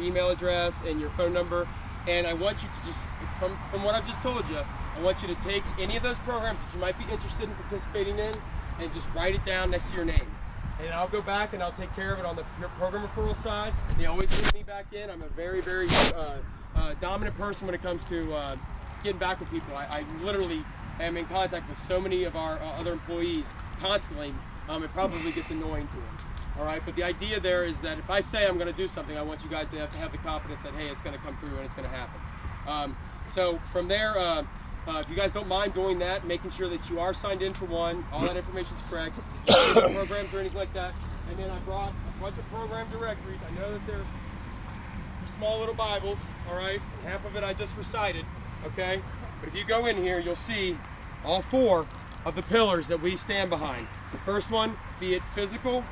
email address and your phone number, and I want you to just, from what I've just told you, I want you to take any of those programs that you might be interested in participating in and just write it down next to your name. And I'll go back and I'll take care of it on the program referral side. They always bring me back in. I'm a very, very dominant person when it comes to getting back with people. I literally am in contact with so many of our other employees constantly. It probably gets annoying to them. All right, but the idea there is that if I say I'm going to do something, I want you guys to have the confidence that, hey, it's going to come through and it's going to happen. So from there, if you guys don't mind doing that, making sure that you are signed in for one, all that information is correct, no programs or anything like that, and then I brought a bunch of program directories. I know that they're small little Bibles, all right, and half of it I just recited, okay? But if you go in here, you'll see all 4 of the pillars that we stand behind. The first one, be it physical,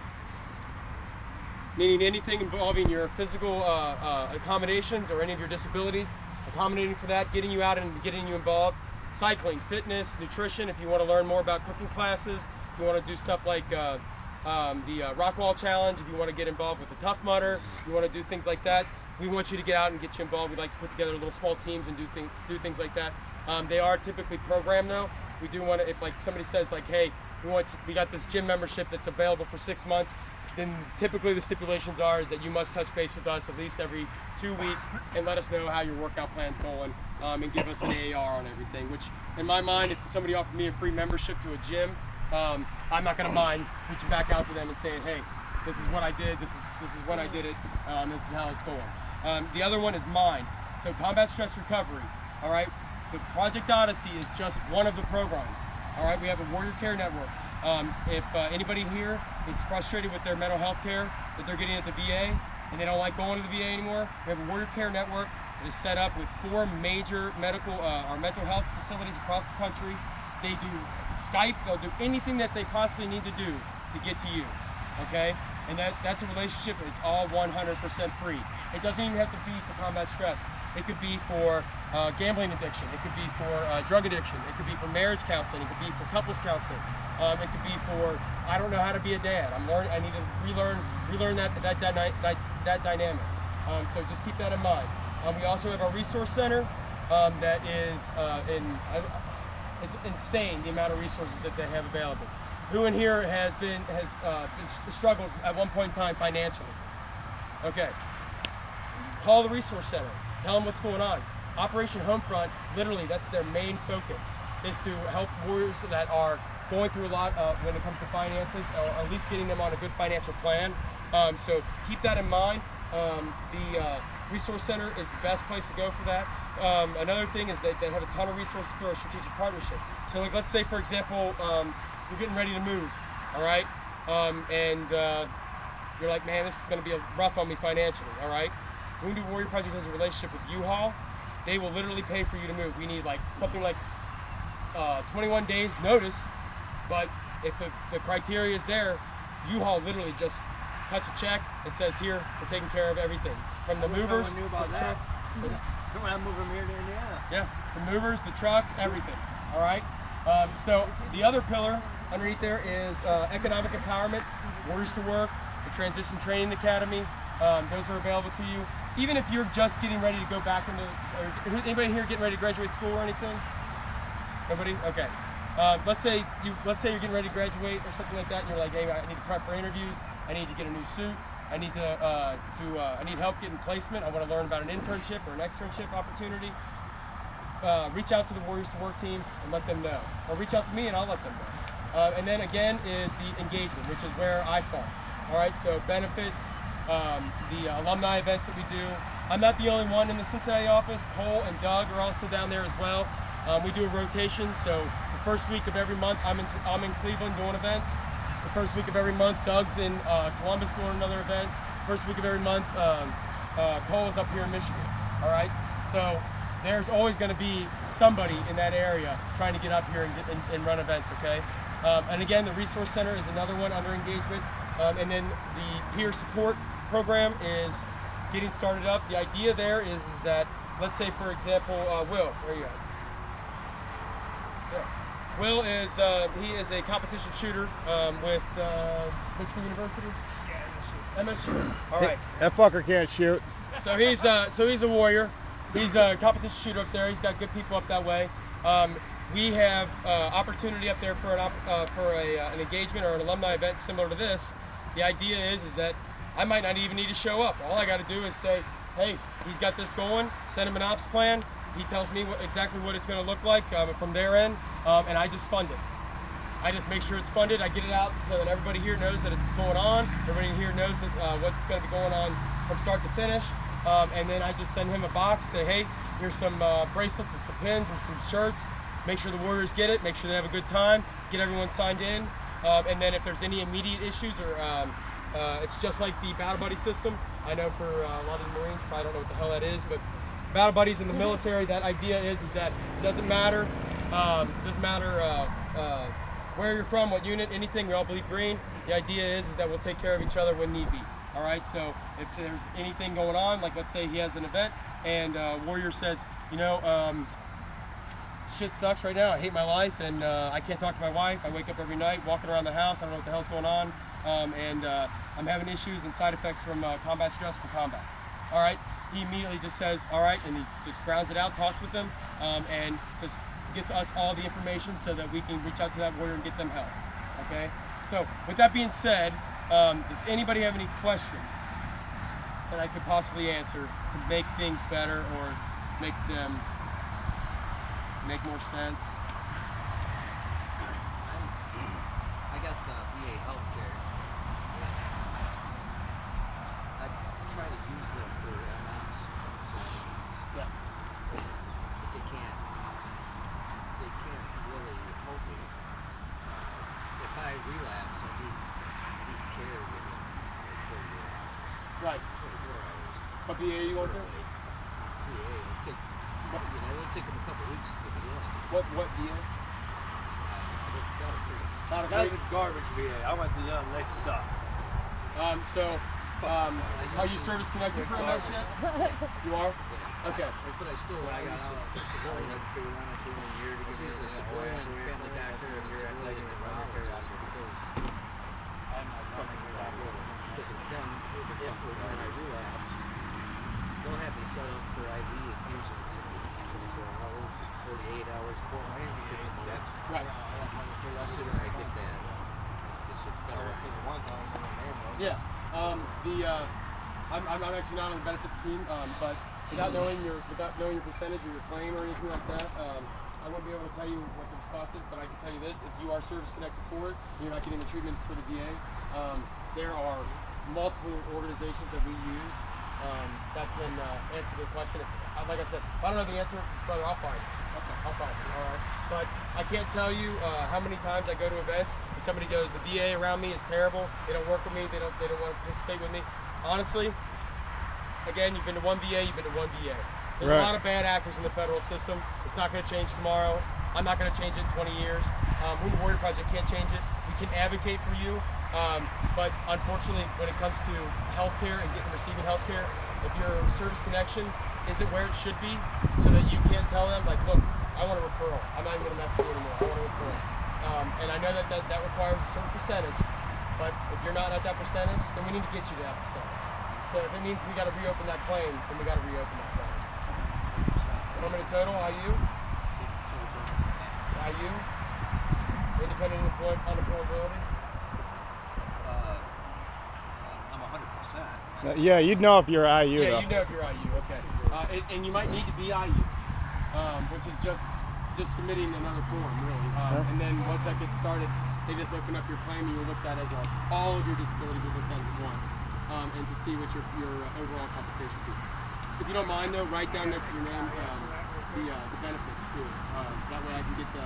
meaning anything involving your physical accommodations or any of your disabilities, accommodating for that, getting you out and getting you involved. Cycling, fitness, nutrition, if you want to learn more about cooking classes, if you want to do stuff like the rock wall challenge, if you want to get involved with the Tough Mudder, you want to do things like that, we want you to get out and get you involved. We like to put together little small teams and do things like that. They are typically programmed though. We do want to, if like somebody says like, hey, we got this gym membership that's available for 6 months, then typically the stipulations is that you must touch base with us at least every 2 weeks and let us know how your workout plan's going, and give us an AAR on everything, which in my mind, if somebody offered me a free membership to a gym, I'm not going to mind reaching back out to them and saying, hey, this is what I did, this is when I did it, this is how it's going. The other one is mind. So combat stress recovery, all right? The Project Odyssey is just one of the programs, all right? We have a Warrior Care Network. If anybody here is frustrated with their mental health care that they're getting at the VA and they don't like going to the VA anymore, we have a Warrior Care Network that is set up with 4 major mental health facilities across the country. They do Skype, they'll do anything that they possibly need to do to get to you, okay? And that's a relationship, and it's all 100% free. It doesn't even have to be for combat stress. It could be for gambling addiction. It could be for drug addiction. It could be for marriage counseling. It could be for couples counseling. It could be for, I don't know how to be a dad. I need to relearn that dynamic. So just keep that in mind. We also have our resource center that is it's insane the amount of resources that they have available. Who in here has struggled at one point in time financially? Okay. Call the resource center. Tell them what's going on. Operation Homefront, literally, that's their main focus, is to help warriors that are going through a lot when it comes to finances, or at least getting them on a good financial plan. So keep that in mind. The Resource Center is the best place to go for that. Another thing is that they have a ton of resources through our strategic partnership. So like, let's say, for example, you're getting ready to move, all right? You're like, man, this is going to be rough on me financially, all right? Wounded Warrior Project has a relationship with U-Haul. They will literally pay for you to move. We need like something like 21 days notice, but if the criteria is there, U-Haul literally just cuts a check and says, here, we're taking care of everything. From the movers to the truck. I'm moving here to Indiana. Yeah, the movers, the truck, everything, all right? So the other pillar underneath there is economic empowerment, Warriors to Work, the Transition Training Academy. Those are available to you. Even if you're just getting ready to go back into, or anybody here getting ready to graduate school or anything? Nobody? Okay. Let's say you're getting ready to graduate or something like that, and you're like, hey, I need to prep for interviews. I need to get a new suit. I need I need help getting placement. I want to learn about an internship or an externship opportunity. Reach out to the Warriors to Work team and let them know. Or reach out to me and I'll let them know. And then again is the engagement, which is where I fall. All right, so benefits, the alumni events that we do. I'm not the only one in the Cincinnati office. Cole and Doug are also down there as well. We do a rotation, so the first week of every month I'm in Cleveland doing events. The first week of every month Doug's in Columbus doing another event. First week of every month Cole is up here in Michigan. All right, so there's always going to be somebody in that area trying to get up here and run events, okay? And again, the Resource Center is another one under engagement. And then the peer support program is getting started up. The idea there is that, let's say, for example, Will, where are you at? Yeah. Will is, he is a competition shooter with Michigan University? Yeah, MSU. All right. That fucker can't shoot. So he's a warrior. He's a competition shooter up there. He's got good people up that way. We have opportunity up there for an engagement or an alumni event similar to this. The idea is that I might not even need to show up. All I got to do is say, hey, he's got this going. Send him an ops plan. He tells me exactly what it's going to look like from their end, and I just fund it. I just make sure it's funded. I get it out so that everybody here knows that it's going on. Everybody here knows that what's going to be going on from start to finish. And then I just send him a box, say, hey, here's some bracelets and some pins and some shirts. Make sure the Warriors get it. Make sure they have a good time. Get everyone signed in. And then if there's any immediate issues or it's just like the Battle Buddy system. I know for a lot of the Marines, you probably don't know what the hell that is, but Battle Buddies in the military, that idea is that it doesn't matter where you're from, what unit, anything, we all bleed green. The idea is that we'll take care of each other when need be. All right, so if there's anything going on, like let's say he has an event and Warrior says, you know, shit sucks right now, I hate my life and I can't talk to my wife, I wake up every night walking around the house, I don't know what the hell's going on, and I'm having issues and side effects from combat stress from combat. All right, he immediately just says, all right, and he just grounds it out, talks with them, and just gets us all the information so that we can reach out to that warrior and get them help. Okay, so with that being said, does anybody have any questions that I could possibly answer to make things better or make them make more sense? I got VA healthcare. I try to use them for MS. Yeah. But they can't really help me. If I relapse, I need care within like 40 hours. Right. 24 hours. What VA you going to? VA. It'll take them a couple weeks to get me in. What VA? That's a garbage VA. I went to them, they suck. Are you service connected for MS yet? You are? Yeah. Okay. But I still got out civilian. I was a civilian family doctor and a civilian neurologist because then if or when I relapse, they'll have me set up for IV infusions in 24 hours, 48 hours. Right. The sooner I get that, the better I am. Yeah. I'm actually not on the benefits team, but without knowing your percentage or your claim or anything like that, I won't be able to tell you what the response is. But I can tell you this: if you are service connected for it, and you're not getting the treatment for the VA, there are multiple organizations that we use that can answer the question. Like I said, if I don't know the answer, brother, I'll find it. Okay, I'll find it. All right. But I can't tell you how many times I go to events and somebody goes, the VA around me is terrible. They don't work with me. They don't want to participate with me. Honestly, again, you've been to one VA, you've been to one VA. There's a lot of bad actors in the federal system. It's not going to change tomorrow. I'm not going to change it in 20 years. Wounded Warrior Project can't change it. We can advocate for you, but unfortunately, when it comes to healthcare and receiving healthcare, if your service connection isn't where it should be, so that you can't tell them, like, look, I want a referral. I'm not even going to mess with you anymore. I want a referral. And I know that requires a certain percentage, but if you're not at that percentage, then we need to get you to that percentage. So if it means we got to reopen that claim, then we got to reopen that claim. Permanent total, IU? IU? Independent unemployability? I'm 100%. Yeah, you'd know if you're IU, yeah, though. you know if you're IU, okay. And you might need to be IU, which is just submitting another form, really. And then once that gets started, they just open up your claim and you're looked at as all of your disabilities are looked at at once, and to see what your overall compensation is. If you don't mind, though, write down next to your name the benefits too. That way I can get the.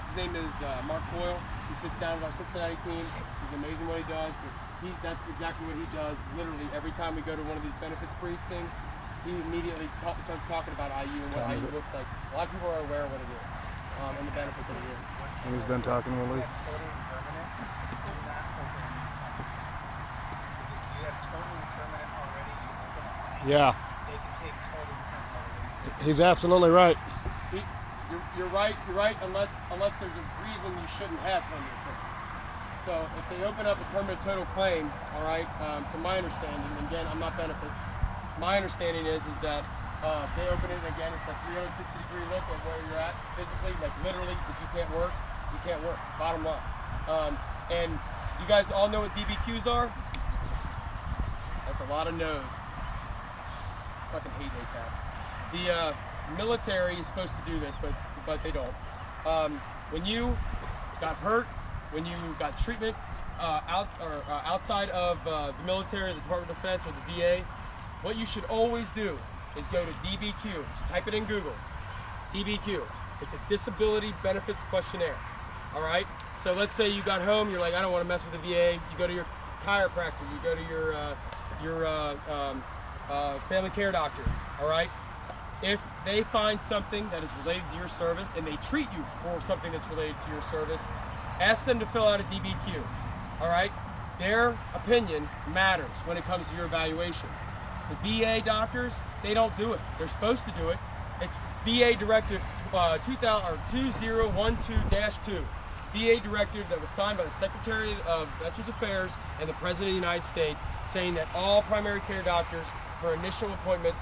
His name is Mark Coyle. He sits down with our Cincinnati team. He's amazing what he does, but that's exactly what he does. Literally every time we go to one of these benefits briefs things, he immediately starts talking about IU and what IU looks like. A lot of people are aware of what it is and the benefit that it is. When he's done talking, we'll leave. Yeah. They can take total permanent. He's absolutely right. You're right. You're right. Unless there's a reason you shouldn't have permanent permit. So if they open up a permanent total claim, all right, from my understanding, and again, I'm not benefits, my understanding is that they open it, and again, it's a 360-degree look at where you're at physically, like literally, if you can't work, you can't work, bottom line. And you guys all know what DBQs are? That's a lot of no's. Fucking hate ACAP. The military is supposed to do this, but they don't. When you got hurt, when you got treatment outside of the military, the Department of Defense, or the VA, what you should always do is go to DBQ. Just type it in Google. DBQ. It's a disability benefits questionnaire. All right. So let's say you got home. You're like, I don't want to mess with the VA. You go to your chiropractor. You go to your family care doctor. All right. If they find something that is related to your service and they treat you for something that's related to your service, ask them to fill out a DBQ. All right. Their opinion matters when it comes to your evaluation. The VA doctors, they don't do it. They're supposed to do it. It's VA Directive 2012-2. VA directive that was signed by the Secretary of Veterans Affairs and the President of the United States, saying that all primary care doctors for initial appointments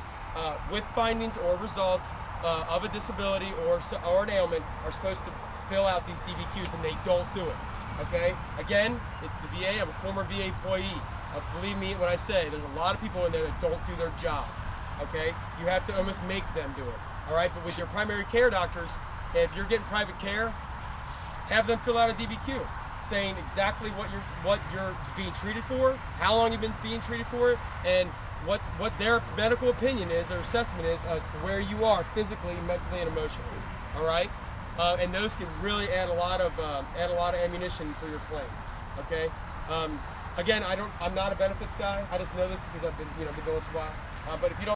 with findings or results of a disability or an ailment are supposed to fill out these DBQs, and they don't do it. Okay? Again, it's the VA. I'm a former VA employee. Believe me when I say there's a lot of people in there that don't do their jobs. Okay? You have to almost make them do it. All right? But with your primary care doctors, if you're getting private care, have them fill out a DBQ saying exactly what you're being treated for, how long you've been being treated for it, and what their medical opinion is, their assessment is as to where you are physically, mentally, and emotionally. All right? And those can really add a lot of ammunition for your claim. Okay? Again, I'm not a benefits guy. I just know this because I've been doing this a while. But if you don't